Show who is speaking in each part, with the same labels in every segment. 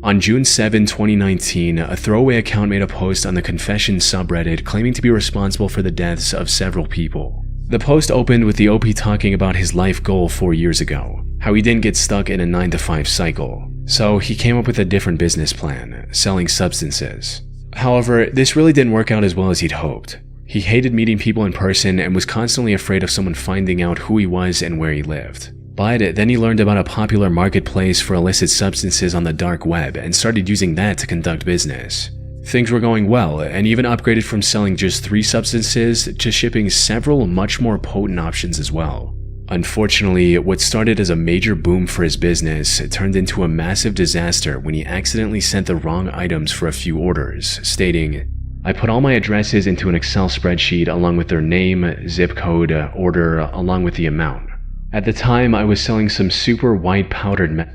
Speaker 1: On June 7, 2019, a throwaway account made a post on the Confession subreddit claiming to be responsible for the deaths of several people. The post opened with the OP talking about his life goal 4 years ago, how he didn't get stuck in a 9-to-5 cycle, so he came up with a different business plan, selling substances. However, this really didn't work out as well as he'd hoped. He hated meeting people in person and was constantly afraid of someone finding out who he was and where he lived. But then he learned about a popular marketplace for illicit substances on the dark web and started using that to conduct business. Things were going well, and even upgraded from selling just 3 substances to shipping several much more potent options as well. Unfortunately, what started as a major boom for his business turned into a massive disaster when he accidentally sent the wrong items for a few orders, stating, "I put all my addresses into an Excel spreadsheet along with their name, zip code, order, along with the amount. At the time, I was selling some super white powdered meth.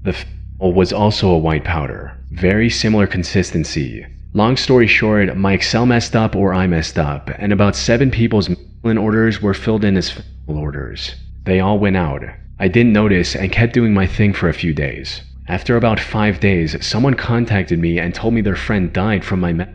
Speaker 1: The was also a white powder. Very similar consistency. Long story short, my Excel messed up or I messed up, and about 7 people's orders were filled in as orders. They all went out. I didn't notice and kept doing my thing for a few days. After about 5 days, someone contacted me and told me their friend died from my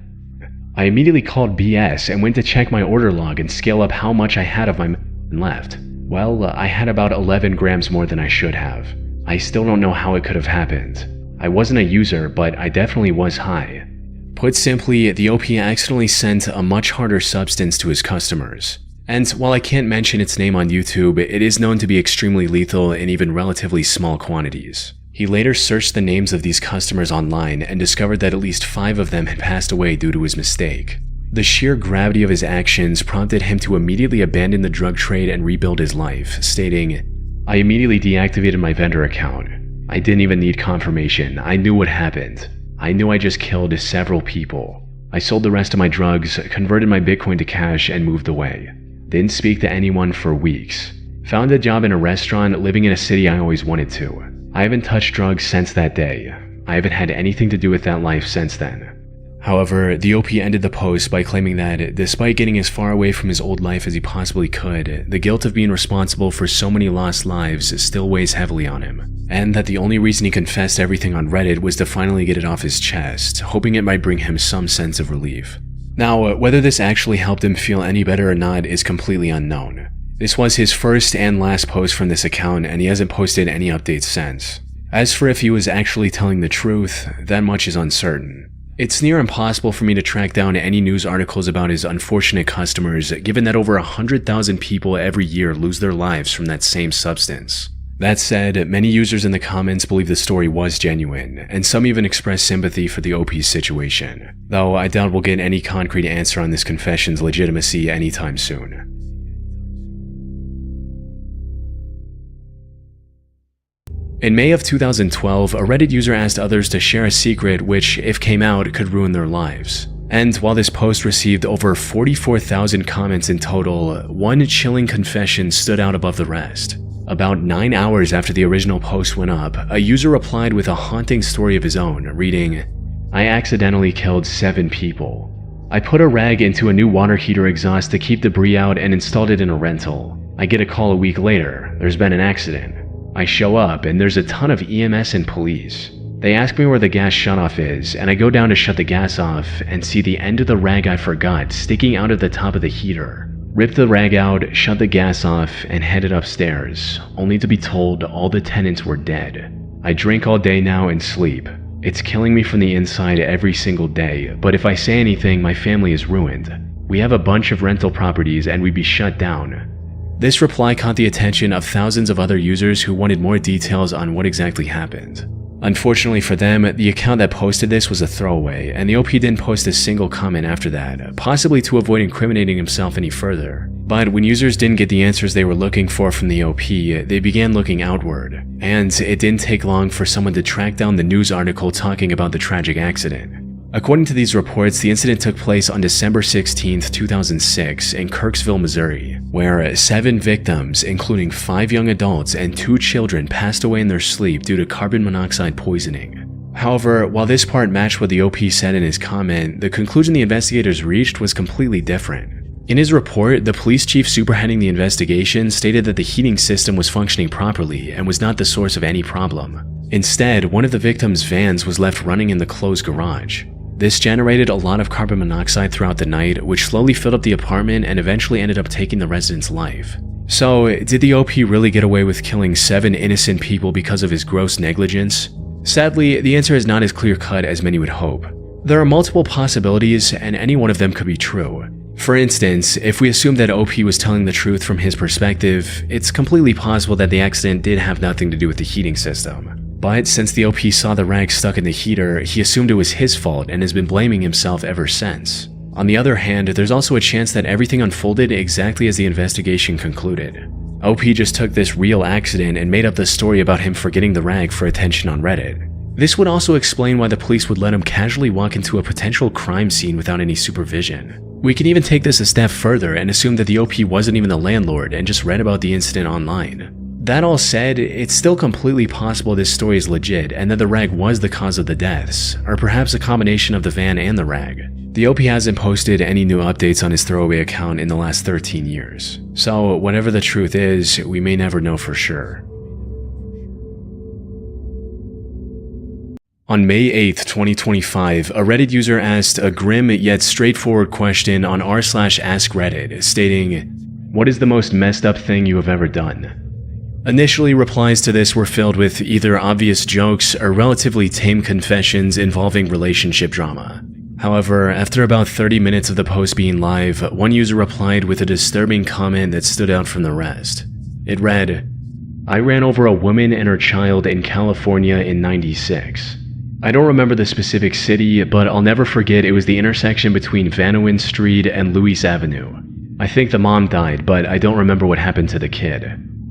Speaker 1: I immediately called BS and went to check my order log and scale up how much I had of my left. Well, I had about 11 grams more than I should have. I still don't know how it could have happened. I wasn't a user, but I definitely was high." Put simply, the OP accidentally sent a much harder substance to his customers. And while I can't mention its name on YouTube, it is known to be extremely lethal in even relatively small quantities. He later searched the names of these customers online and discovered that at least 5 of them had passed away due to his mistake. The sheer gravity of his actions prompted him to immediately abandon the drug trade and rebuild his life, stating, "I immediately deactivated my vendor account. I didn't even need confirmation. I knew what happened. I knew I just killed several people. I sold the rest of my drugs, converted my Bitcoin to cash, and moved away. Didn't speak to anyone for weeks. Found a job in a restaurant, living in a city I always wanted to. I haven't touched drugs since that day. I haven't had anything to do with that life since then." However, the OP ended the post by claiming that, despite getting as far away from his old life as he possibly could, the guilt of being responsible for so many lost lives still weighs heavily on him, and that the only reason he confessed everything on Reddit was to finally get it off his chest, hoping it might bring him some sense of relief. Now, whether this actually helped him feel any better or not is completely unknown. This was his first and last post from this account, and he hasn't posted any updates since. As for if he was actually telling the truth, that much is uncertain. It's near impossible for me to track down any news articles about his unfortunate customers, given that over 100,000 people every year lose their lives from that same substance. That said, many users in the comments believe the story was genuine, and some even express sympathy for the OP's situation, though I doubt we'll get any concrete answer on this confession's legitimacy anytime soon. In May of 2012, a Reddit user asked others to share a secret which, if came out, could ruin their lives. And while this post received over 44,000 comments in total, one chilling confession stood out above the rest. About 9 hours after the original post went up, a user replied with a haunting story of his own, reading, "I accidentally killed 7 people. I put a rag into a new water heater exhaust to keep debris out and installed it in a rental. I get a call a week later, there's been an accident. I show up and there's a ton of EMS and police. They ask me where the gas shutoff is, and I go down to shut the gas off and see the end of the rag I forgot sticking out of the top of the heater. Rip the rag out, shut the gas off, and headed upstairs, only to be told all the tenants were dead. I drink all day now and sleep. It's killing me from the inside every single day, but if I say anything, my family is ruined. We have a bunch of rental properties and we'd be shut down." This reply caught the attention of thousands of other users who wanted more details on what exactly happened. Unfortunately for them, the account that posted this was a throwaway, and the OP didn't post a single comment after that, possibly to avoid incriminating himself any further. But when users didn't get the answers they were looking for from the OP, they began looking outward, and it didn't take long for someone to track down the news article talking about the tragic accident. According to these reports, the incident took place on December 16, 2006 in Kirksville, Missouri, where 7 victims, including 5 young adults and 2 children, passed away in their sleep due to carbon monoxide poisoning. However, while this part matched what the OP said in his comment, the conclusion the investigators reached was completely different. In his report, the police chief superheading the investigation stated that the heating system was functioning properly and was not the source of any problem. Instead, one of the victim's vans was left running in the closed garage. This generated a lot of carbon monoxide throughout the night, which slowly filled up the apartment and eventually ended up taking the resident's life. So, did the OP really get away with killing 7 innocent people because of his gross negligence? Sadly, the answer is not as clear-cut as many would hope. There are multiple possibilities, and any one of them could be true. For instance, if we assume that OP was telling the truth from his perspective, it's completely possible that the accident did have nothing to do with the heating system. But since the OP saw the rag stuck in the heater, he assumed it was his fault and has been blaming himself ever since. On the other hand, there's also a chance that everything unfolded exactly as the investigation concluded. OP just took this real accident and made up the story about him forgetting the rag for attention on Reddit. This would also explain why the police would let him casually walk into a potential crime scene without any supervision. We can even take this a step further and assume that the OP wasn't even the landlord and just read about the incident online. That all said, it's still completely possible this story is legit and that the rag was the cause of the deaths, or perhaps a combination of the van and the rag. The OP hasn't posted any new updates on his throwaway account in the last 13 years, so whatever the truth is, we may never know for sure. On May 8, 2025, a Reddit user asked a grim yet straightforward question on r/askreddit, stating, "What is the most messed up thing you have ever done?" Initially, replies to this were filled with either obvious jokes or relatively tame confessions involving relationship drama. However, after about 30 minutes of the post being live, one user replied with a disturbing comment that stood out from the rest. It read, "I ran over a woman and her child in California in '96. I don't remember the specific city, but I'll never forget it was the intersection between Vanowin Street and Louis Avenue. I think the mom died, but I don't remember what happened to the kid.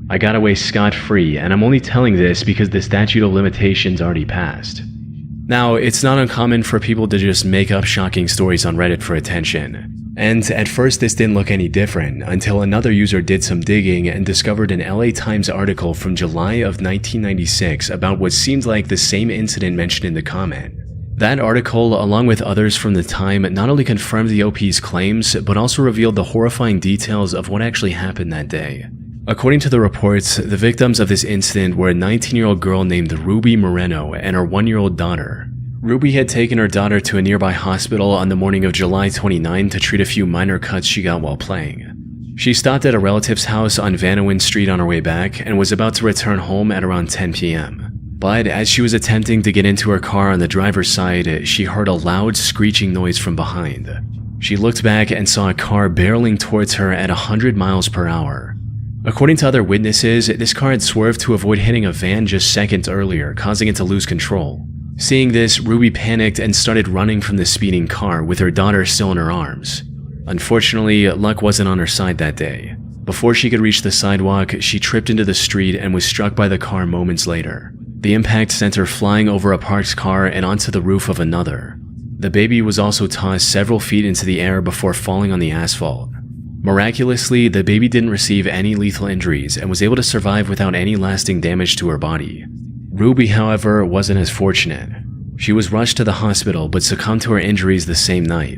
Speaker 1: I got away scot-free, and I'm only telling this because the statute of limitations already passed." Now, it's not uncommon for people to just make up shocking stories on Reddit for attention. And at first this didn't look any different, until another user did some digging and discovered an LA Times article from July of 1996 about what seemed like the same incident mentioned in the comment. That article, along with others from the time, not only confirmed the OP's claims, but also revealed the horrifying details of what actually happened that day. According to the reports, the victims of this incident were a 19-year-old girl named Ruby Moreno and her 1-year-old daughter. Ruby had taken her daughter to a nearby hospital on the morning of July 29 to treat a few minor cuts she got while playing. She stopped at a relative's house on Vanowin Street on her way back and was about to return home at around 10 p.m. But as she was attempting to get into her car on the driver's side, she heard a loud screeching noise from behind. She looked back and saw a car barreling towards her at 100 miles per hour. According to other witnesses, this car had swerved to avoid hitting a van just seconds earlier, causing it to lose control. Seeing this, Ruby panicked and started running from the speeding car with her daughter still in her arms. Unfortunately, luck wasn't on her side that day. Before she could reach the sidewalk, she tripped into the street and was struck by the car moments later. The impact sent her flying over a parked car and onto the roof of another. The baby was also tossed several feet into the air before falling on the asphalt. Miraculously, the baby didn't receive any lethal injuries and was able to survive without any lasting damage to her body. Ruby, however, wasn't as fortunate. She was rushed to the hospital but succumbed to her injuries the same night.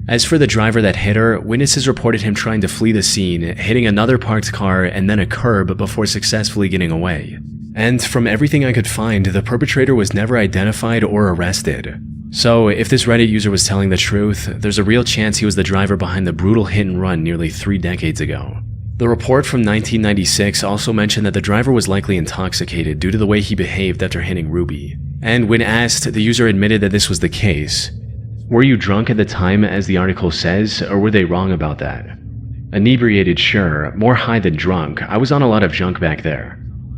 Speaker 1: As for the driver that hit her, witnesses reported him trying to flee the scene, hitting another parked car and then a curb before successfully getting away. And from everything I could find, the perpetrator was never identified or arrested. So, if this Reddit user was telling the truth, there's a real chance he was the driver behind the brutal hit and run nearly 3 decades ago. The report from 1996 also mentioned that the driver was likely intoxicated due to the way he behaved after hitting Ruby. And when asked, the user admitted that this was the case. Were you drunk at the time, as the article says, or were they wrong about that? Inebriated, sure, more high than drunk. I was on a lot of junk back there.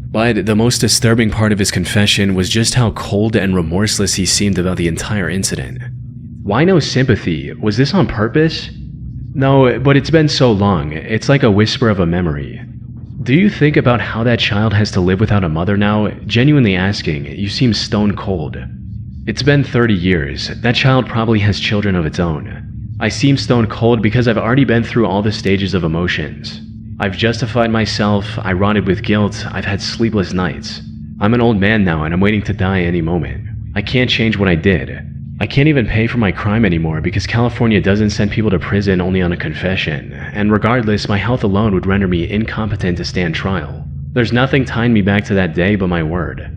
Speaker 1: But the most disturbing part of his confession was just how cold and remorseless he seemed about the entire incident. Why no sympathy? Was this on purpose? No, but it's been so long. It's like a whisper of a memory. Do you think about how that child has to live without a mother now? Genuinely asking, you seem stone cold. It's been 30 years. That child probably has children of its own. I seem stone cold because I've already been through all the stages of emotions. I've justified myself, I rotted with guilt, I've had sleepless nights. I'm an old man now and I'm waiting to die any moment. I can't change what I did. I can't even pay for my crime anymore because California doesn't send people to prison only on a confession, and regardless, my health alone would render me incompetent to stand trial. There's nothing tying me back to that day but my word.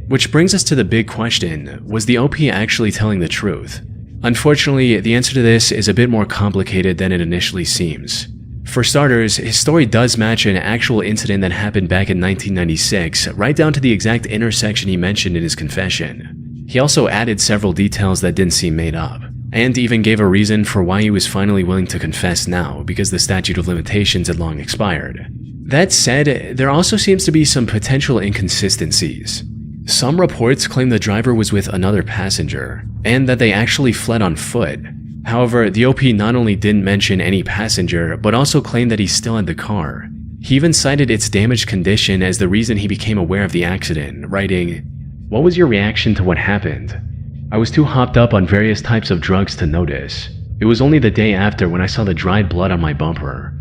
Speaker 1: Which brings us to the big question, was the OP actually telling the truth? Unfortunately, the answer to this is a bit more complicated than it initially seems. For starters, his story does match an actual incident that happened back in 1996, right down to the exact intersection he mentioned in his confession. He also added several details that didn't seem made up, and even gave a reason for why he was finally willing to confess now, because the statute of limitations had long expired. That said, there also seems to be some potential inconsistencies. Some reports claim the driver was with another passenger, and that they actually fled on foot. However, the OP not only didn't mention any passenger, but also claimed that he still had the car. He even cited its damaged condition as the reason he became aware of the accident, writing, "What was your reaction to what happened? I was too hopped up on various types of drugs to notice. It was only the day after when I saw the dried blood on my bumper."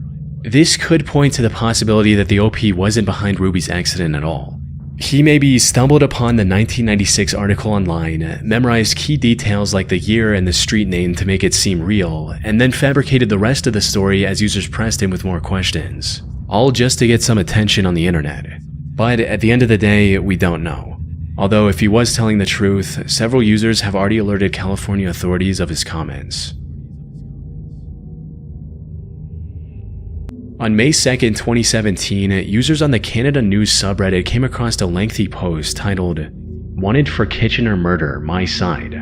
Speaker 1: This could point to the possibility that the OP wasn't behind Ruby's accident at all. He maybe stumbled upon the 1996 article online, memorized key details like the year and the street name to make it seem real, and then fabricated the rest of the story as users pressed him with more questions. All just to get some attention on the internet. But at the end of the day, we don't know. Although if he was telling the truth, several users have already alerted California authorities of his comments. On May 2nd, 2017, users on the Canada News subreddit came across a lengthy post titled, "Wanted for Kitchener Murder, My Side."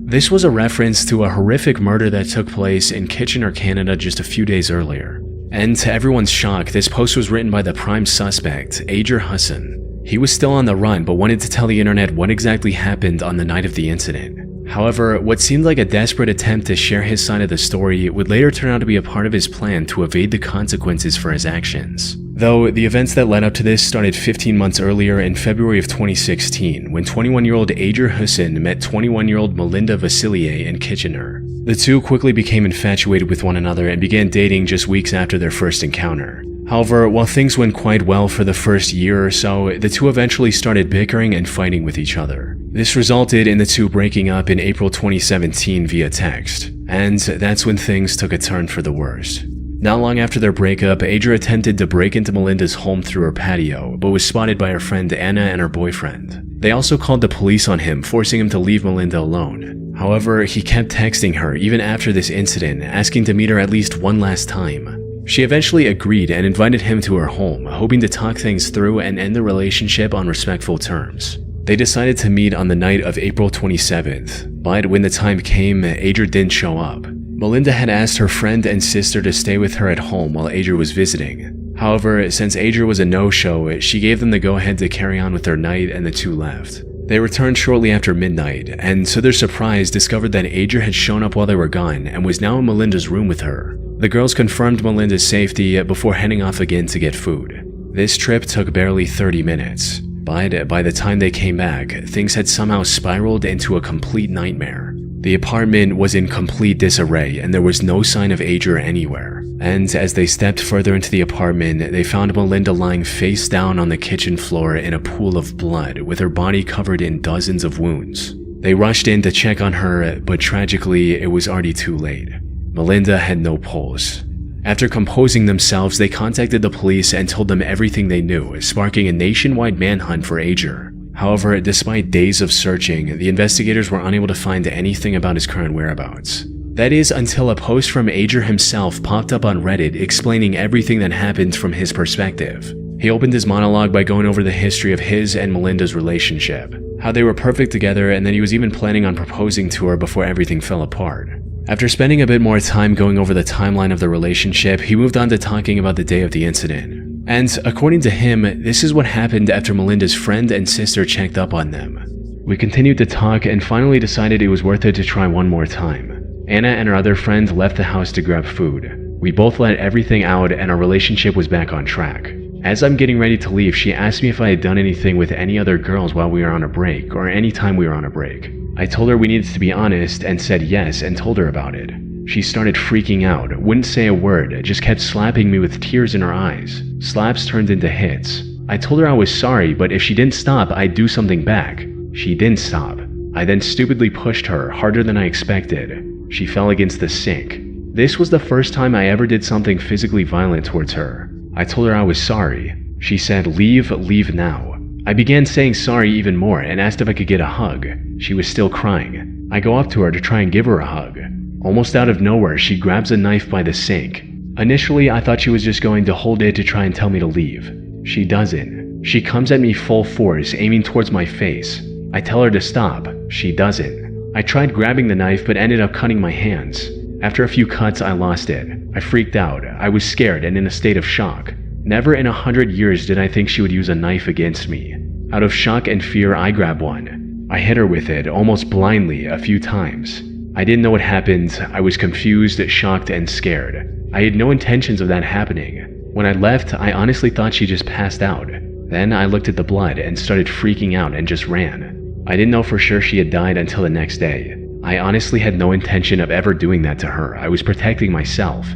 Speaker 1: This was a reference to a horrific murder that took place in Kitchener, Canada just a few days earlier. And to everyone's shock, this post was written by the prime suspect, Ager Hussein. He was still on the run but wanted to tell the internet what exactly happened on the night of the incident. However, what seemed like a desperate attempt to share his side of the story would later turn out to be a part of his plan to evade the consequences for his actions. Though the events that led up to this started 15 months earlier in February of 2016, when 21-year-old Ager Hussein met 21-year-old Melinda Vasilier in Kitchener. The two quickly became infatuated with one another and began dating just weeks after their first encounter. However, while things went quite well for the first year or so, the two eventually started bickering and fighting with each other. This resulted in the two breaking up in April 2017 via text, and that's when things took a turn for the worst. Not long after their breakup, Ager attempted to break into Melinda's home through her patio, but was spotted by her friend Anna and her boyfriend. They also called the police on him, forcing him to leave Melinda alone. However, he kept texting her even after this incident, asking to meet her at least one last time. She eventually agreed and invited him to her home, hoping to talk things through and end the relationship on respectful terms. They decided to meet on the night of April 27th, but when the time came, Ager didn't show up. Melinda had asked her friend and sister to stay with her at home while Ager was visiting. However, since Ager was a no-show, she gave them the go-ahead to carry on with their night and the two left. They returned shortly after midnight, and to their surprise discovered that Ager had shown up while they were gone and was now in Melinda's room with her. The girls confirmed Melinda's safety before heading off again to get food. This trip took barely 30 minutes, but by the time they came back, things had somehow spiraled into a complete nightmare. The apartment was in complete disarray and there was no sign of Ager anywhere. And as they stepped further into the apartment, they found Melinda lying face down on the kitchen floor in a pool of blood with her body covered in dozens of wounds. They rushed in to check on her, but tragically, it was already too late. Melinda had no pulse. After composing themselves, they contacted the police and told them everything they knew, sparking a nationwide manhunt for Ager. However, despite days of searching, the investigators were unable to find anything about his current whereabouts. That is until a post from Ager himself popped up on Reddit explaining everything that happened from his perspective. He opened his monologue by going over the history of his and Melinda's relationship, how they were perfect together, and that he was even planning on proposing to her before everything fell apart. After spending a bit more time going over the timeline of the relationship, he moved on to talking about the day of the incident. And according to him, this is what happened after Melinda's friend and sister checked up on them. We continued to talk and finally decided it was worth it to try one more time. Anna and her other friend left the house to grab food. We both let everything out and our relationship was back on track. As I'm getting ready to leave, she asked me if I had done anything with any other girls while we were on a break, or any time we were on a break. I told her we needed to be honest and said yes and told her about it. She started freaking out, wouldn't say a word, just kept slapping me with tears in her eyes. Slaps turned into hits. I told her I was sorry, but if she didn't stop, I'd do something back. She didn't stop. I then stupidly pushed her harder than I expected. She fell against the sink. This was the first time I ever did something physically violent towards her. I told her I was sorry. She said, leave now. I began saying sorry even more and asked if I could get a hug. She was still crying. I go up to her to try and give her a hug. Almost out of nowhere, she grabs a knife by the sink. Initially, I thought she was just going to hold it to try and tell me to leave. She doesn't. She comes at me full force, aiming towards my face. I tell her to stop. She doesn't. I tried grabbing the knife but ended up cutting my hands. After a few cuts, I lost it. I freaked out. I was scared and in a state of shock. Never in 100 years did I think she would use a knife against me. Out of shock and fear, I grab one. I hit her with it, almost blindly, a few times. I didn't know what happened. I was confused, shocked, and scared. I had no intentions of that happening. When I left, I honestly thought she just passed out. Then I looked at the blood and started freaking out and just ran. I didn't know for sure she had died until the next day. I honestly had no intention of ever doing that to her. I was protecting myself.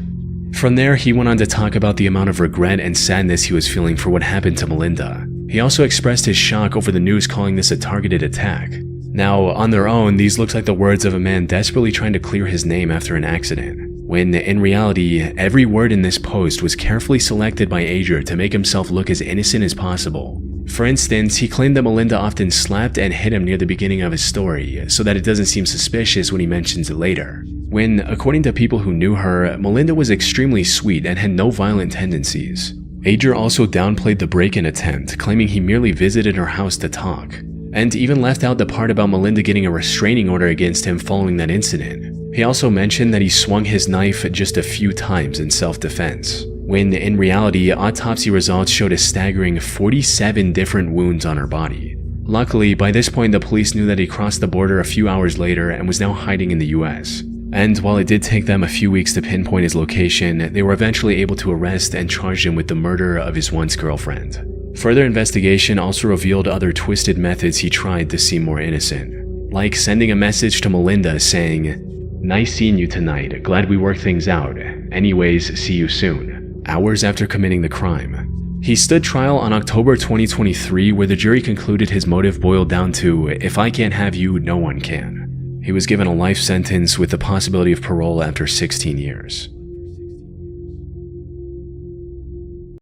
Speaker 1: From there, he went on to talk about the amount of regret and sadness he was feeling for what happened to Melinda. He also expressed his shock over the news calling this a targeted attack. Now, on their own, these look like the words of a man desperately trying to clear his name after an accident, when in reality, every word in this post was carefully selected by Ager to make himself look as innocent as possible. For instance, he claimed that Melinda often slapped and hit him near the beginning of his story, so that it doesn't seem suspicious when he mentions it later. When, according to people who knew her, Melinda was extremely sweet and had no violent tendencies. Ager also downplayed the break-in attempt, claiming he merely visited her house to talk, and even left out the part about Melinda getting a restraining order against him following that incident. He also mentioned that he swung his knife just a few times in self-defense, when in reality, autopsy results showed a staggering 47 different wounds on her body. Luckily, by this point the police knew that he crossed the border a few hours later and was now hiding in the US. And while it did take them a few weeks to pinpoint his location, they were eventually able to arrest and charge him with the murder of his once girlfriend. Further investigation also revealed other twisted methods he tried to seem more innocent, like sending a message to Melinda saying, "Nice seeing you tonight, glad we worked things out. Anyways, see you soon," hours after committing the crime. He stood trial on October 2023, where the jury concluded his motive boiled down to, "If I can't have you, no one can." He was given a life sentence with the possibility of parole after 16 years.